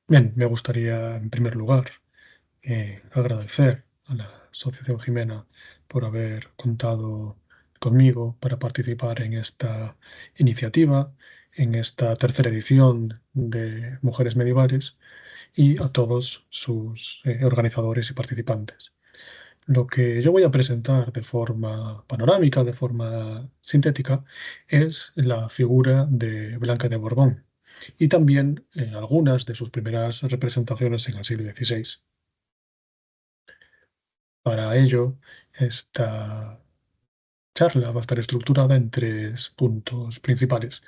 Bien, me gustaría en primer lugar agradecer a la Asociación Jimena por haber contado conmigo para participar en esta iniciativa, en esta tercera edición de Mujeres Medievales y a todos sus organizadores y participantes. Lo que yo voy a presentar de forma panorámica, de forma sintética, es la figura de Blanca de Borbón y también algunas de sus primeras representaciones en el siglo XVI. Para ello, esta charla va a estar estructurada en tres puntos principales.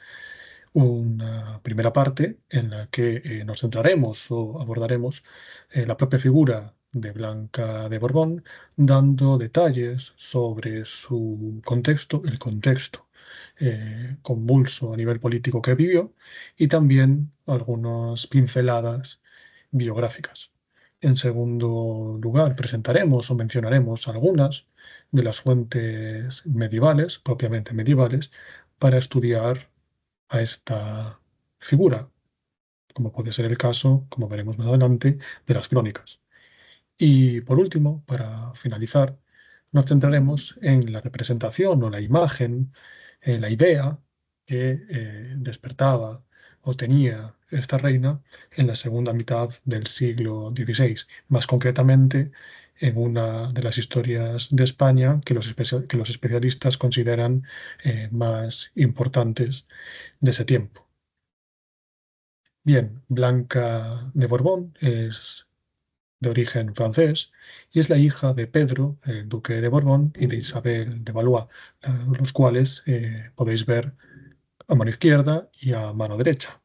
Una primera parte en la que nos centraremos o abordaremos la propia figura de Blanca de Borbón, dando detalles sobre su contexto, el contexto convulso a nivel político que vivió, y también algunas pinceladas biográficas. En segundo lugar, presentaremos o mencionaremos algunas de las fuentes medievales, propiamente medievales, para estudiar a esta figura, como puede ser el caso, como veremos más adelante, de las crónicas. Y por último, para finalizar, nos centraremos en la representación o la imagen, en la idea que despertaba o tenía esta reina en la segunda mitad del siglo XVI, más concretamente en una de las historias de España que los especialistas consideran más importantes de ese tiempo. Bien, Blanca de Borbón es de origen francés y es la hija de Pedro, el duque de Borbón, y de Isabel de Valois, los cuales podéis ver a mano izquierda y a mano derecha.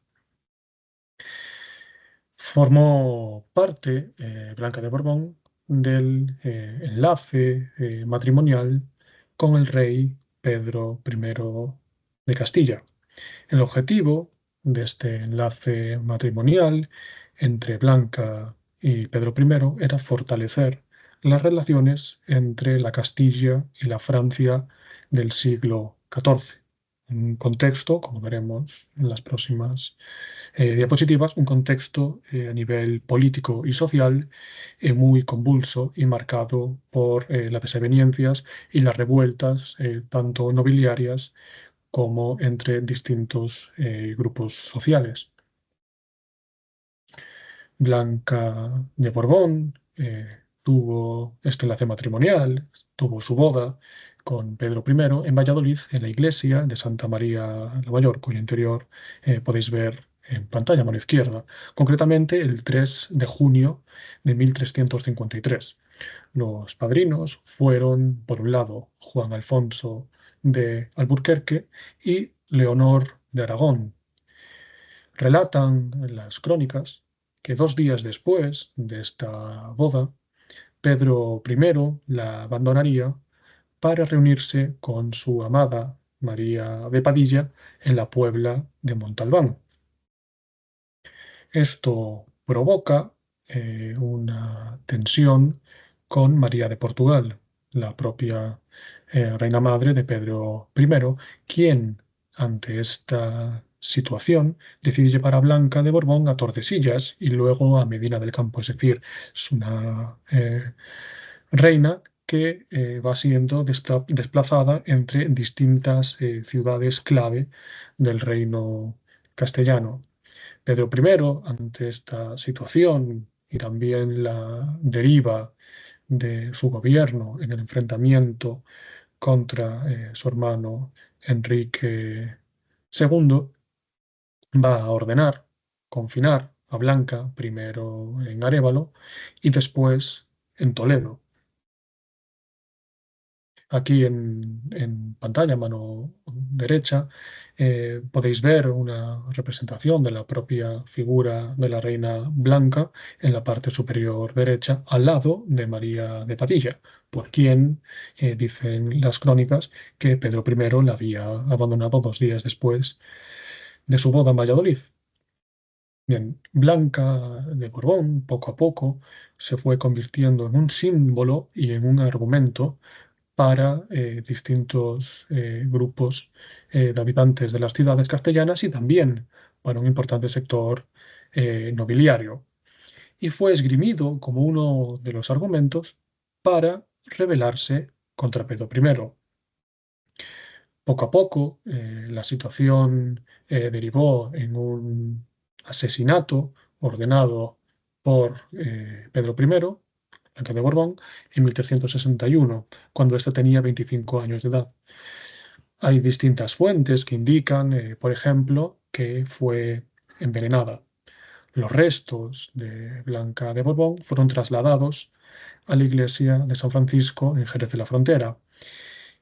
Formó parte, Blanca de Borbón, del enlace matrimonial con el rey Pedro I de Castilla. El objetivo de este enlace matrimonial entre Blanca y Pedro I era fortalecer las relaciones entre la Castilla y la Francia del siglo XIV. Un contexto, como veremos en las próximas diapositivas, un contexto a nivel político y social muy convulso y marcado por las desavenencias y las revueltas, tanto nobiliarias como entre distintos grupos sociales. Blanca de Borbón tuvo este enlace matrimonial, tuvo su boda con Pedro I en Valladolid, en la iglesia de Santa María la Mayor, cuyo interior podéis ver en pantalla a mano izquierda, concretamente el 3 de junio de 1353. Los padrinos fueron, por un lado, Juan Alfonso de Alburquerque y Leonor de Aragón. Relatan las crónicas que 2 días después de esta boda, Pedro I la abandonaría para reunirse con su amada María de Padilla en la Puebla de Montalbán. Esto provoca una tensión con María de Portugal, la propia reina madre de Pedro I, quien, ante esta situación, decide llevar a Blanca de Borbón a Tordesillas y luego a Medina del Campo. Es decir, es una reina que va siendo desplazada entre distintas ciudades clave del reino castellano. Pedro I, ante esta situación y también la deriva de su gobierno en el enfrentamiento contra su hermano Enrique II, va a ordenar confinar a Blanca primero en Arévalo y después en Toledo. Aquí en pantalla, mano derecha, podéis ver una representación de la propia figura de la reina Blanca en la parte superior derecha, al lado de María de Padilla, por quien dicen las crónicas que Pedro I la había abandonado 2 días después de su boda en Valladolid. Bien, Blanca de Borbón, poco a poco, se fue convirtiendo en un símbolo y en un argumento para distintos grupos de habitantes de las ciudades castellanas y también para un importante sector nobiliario, y fue esgrimido como uno de los argumentos para rebelarse contra Pedro I. Poco a poco, la situación derivó en un asesinato ordenado por Pedro I, Blanca de Borbón, en 1361, cuando éste tenía 25 años de edad. Hay distintas fuentes que indican, por ejemplo, que fue envenenada. Los restos de Blanca de Borbón fueron trasladados a la iglesia de San Francisco en Jerez de la Frontera,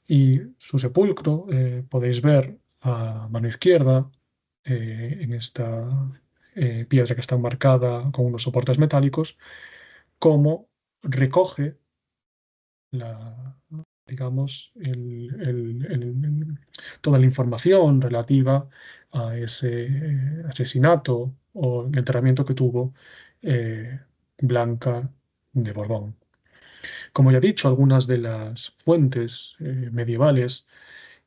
y su sepulcro podéis ver a mano izquierda, en esta piedra que está enmarcada con unos soportes metálicos, cómo recoge la, digamos, toda la información relativa a ese asesinato o el enterramiento que tuvo Blanca de Borbón. Como ya he dicho, algunas de las fuentes medievales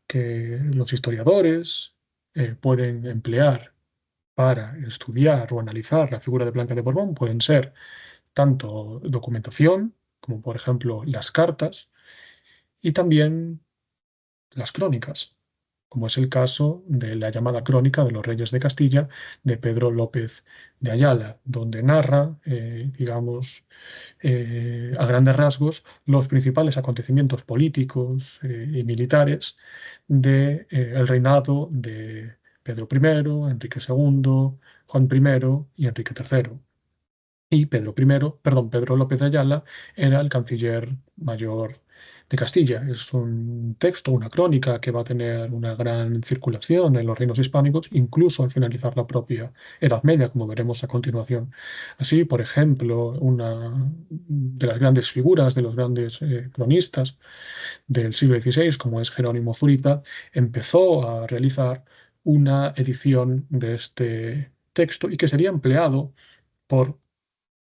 que los historiadores pueden emplear para estudiar o analizar la figura de Blanca de Borbón pueden ser tanto documentación, como por ejemplo las cartas, y también las crónicas, como es el caso de la llamada Crónica de los Reyes de Castilla de Pedro López de Ayala, donde narra, digamos, a grandes rasgos, los principales acontecimientos políticos y militares del reinado de Pedro I, Enrique II, Juan I y Enrique III. Y Pedro López de Ayala era el canciller mayor de Castilla. Es un texto, una crónica que va a tener una gran circulación en los reinos hispánicos, incluso al finalizar la propia Edad Media, como veremos a continuación. Así, por ejemplo, una de las grandes figuras, de los grandes cronistas del siglo XVI, como es Jerónimo Zurita, empezó a realizar una edición de este texto y que sería empleado por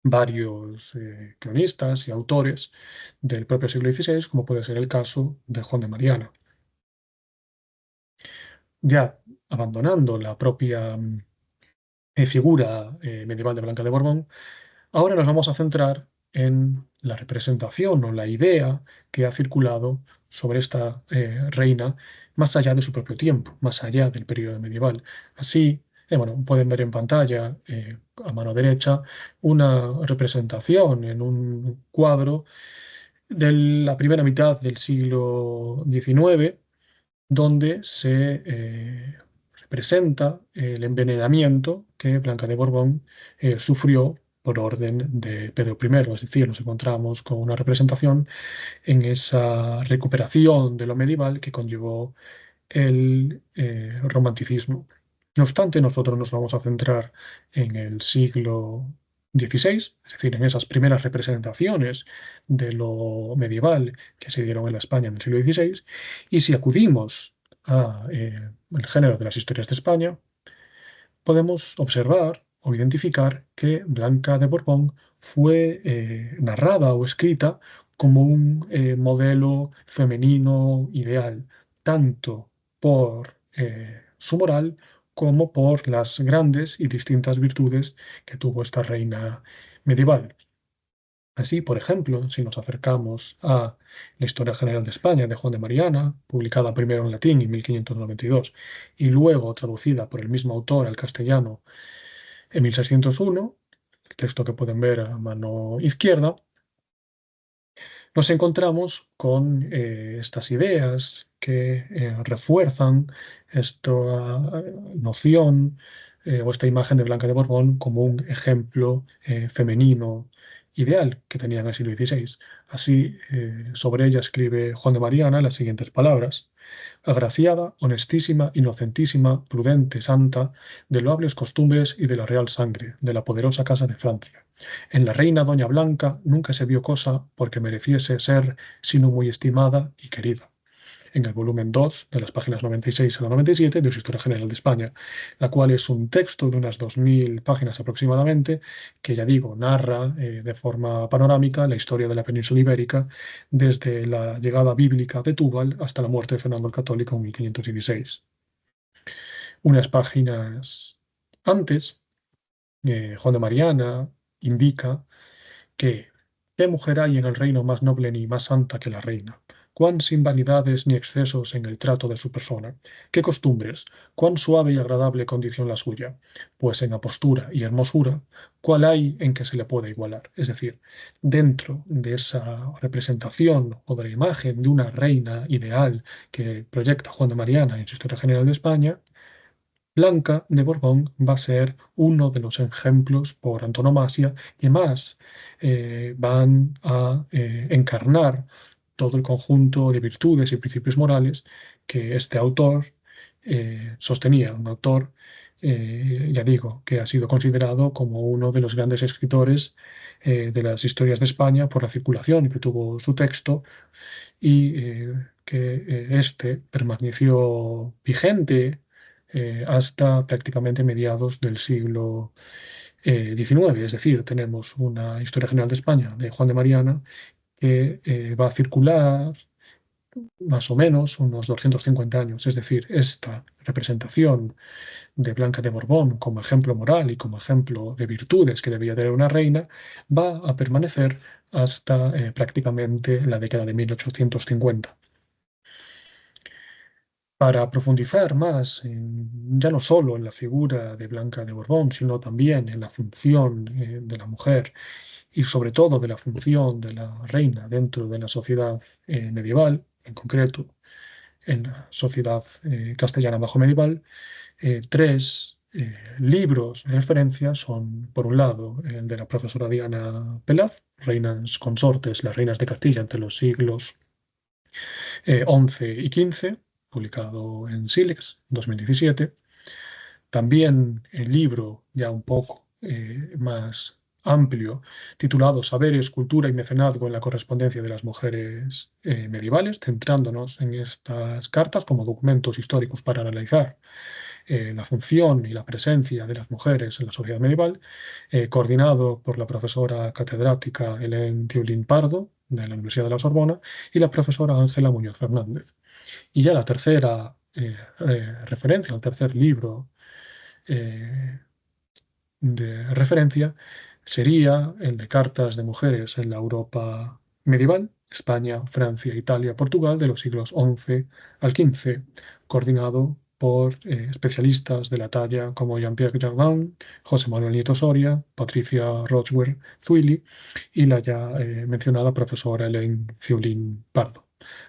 varios cronistas y autores del propio siglo XVI, como puede ser el caso de Juan de Mariana. Ya abandonando la propia figura medieval de Blanca de Borbón, ahora nos vamos a centrar en la representación o la idea que ha circulado sobre esta reina más allá de su propio tiempo, más allá del periodo medieval. Así, bueno, pueden ver en pantalla a mano derecha una representación en un cuadro de la primera mitad del siglo XIX, donde se representa el envenenamiento que Blanca de Borbón sufrió por orden de Pedro I. Es decir, nos encontramos con una representación en esa recuperación de lo medieval que conllevó el romanticismo. No obstante, nosotros nos vamos a centrar en el siglo XVI, es decir, en esas primeras representaciones de lo medieval que se dieron en la España en el siglo XVI, y si acudimos al género de las historias de España, podemos observar o identificar que Blanca de Borbón fue narrada o escrita como un modelo femenino ideal, tanto por su moral como por las grandes y distintas virtudes que tuvo esta reina medieval. Así, por ejemplo, si nos acercamos a la Historia General de España de Juan de Mariana, publicada primero en latín en 1592 y luego traducida por el mismo autor al castellano en 1601, el texto que pueden ver a mano izquierda, nos encontramos con estas ideas que refuerzan esta noción o esta imagen de Blanca de Borbón como un ejemplo femenino ideal que tenía en el siglo XVI. Así, sobre ella escribe Juan de Mariana las siguientes palabras: agraciada, honestísima, inocentísima, prudente, santa, de loables costumbres y de la real sangre, de la poderosa casa de Francia. En la reina Doña Blanca nunca se vio cosa porque mereciese ser sino muy estimada y querida. En el volumen 2, de las páginas 96 a la 97 de su Historia General de España, la cual es un texto de unas 2000 páginas aproximadamente, que ya digo, narra de forma panorámica la historia de la península ibérica desde la llegada bíblica de Túbal hasta la muerte de Fernando el Católico en 1516. Unas páginas antes Juan de Mariana indica que ¿qué mujer hay en el reino más noble ni más santa que la reina? ¿Cuán sin vanidades ni excesos en el trato de su persona? ¿Qué costumbres? ¿Cuán suave y agradable condición la suya? Pues en apostura y hermosura, ¿cuál hay en que se le pueda igualar? Es decir, dentro de esa representación o de la imagen de una reina ideal que proyecta Juan de Mariana en su Historia General de España, Blanca de Borbón va a ser uno de los ejemplos por antonomasia y más van a encarnar todo el conjunto de virtudes y principios morales que este autor sostenía, un autor, ya digo, que ha sido considerado como uno de los grandes escritores de las historias de España por la circulación que tuvo su texto y que este permaneció vigente hasta prácticamente mediados del siglo XIX. Es decir, tenemos una Historia General de España de Juan de Mariana que va a circular más o menos unos 250 años. Es decir, esta representación de Blanca de Borbón como ejemplo moral y como ejemplo de virtudes que debía tener una reina va a permanecer hasta prácticamente la década de 1850. Para profundizar más, ya no solo en la figura de Blanca de Borbón, sino también en la función de la mujer y sobre todo de la función de la reina dentro de la sociedad medieval, en concreto en la sociedad castellana bajo medieval, tres libros de referencia son, por un lado, el de la profesora Diana Pelaz, Reinas Consortes, las reinas de Castilla entre los siglos 11 y 15, publicado en Silex, 2017. También el libro, ya un poco más amplio, titulado Saberes, Cultura y Mecenazgo en la correspondencia de las mujeres medievales, centrándonos en estas cartas como documentos históricos para analizar la función y la presencia de las mujeres en la sociedad medieval, coordinado por la profesora catedrática Hélène Thiulin Pardo, de la Universidad de la Sorbona, y la profesora Ángela Muñoz Fernández. Y ya la tercera referencia, el tercer libro eh, de referencia, sería el de cartas de mujeres en la Europa medieval, España, Francia, Italia, Portugal, de los siglos XI al XV, coordinado por especialistas de la talla como Jean-Pierre Jardin, José Manuel Nieto Soria, Patricia Rochwell Zuili y la ya mencionada profesora Hélène Ciulin Pardo.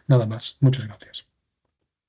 Nada más. Muchas gracias.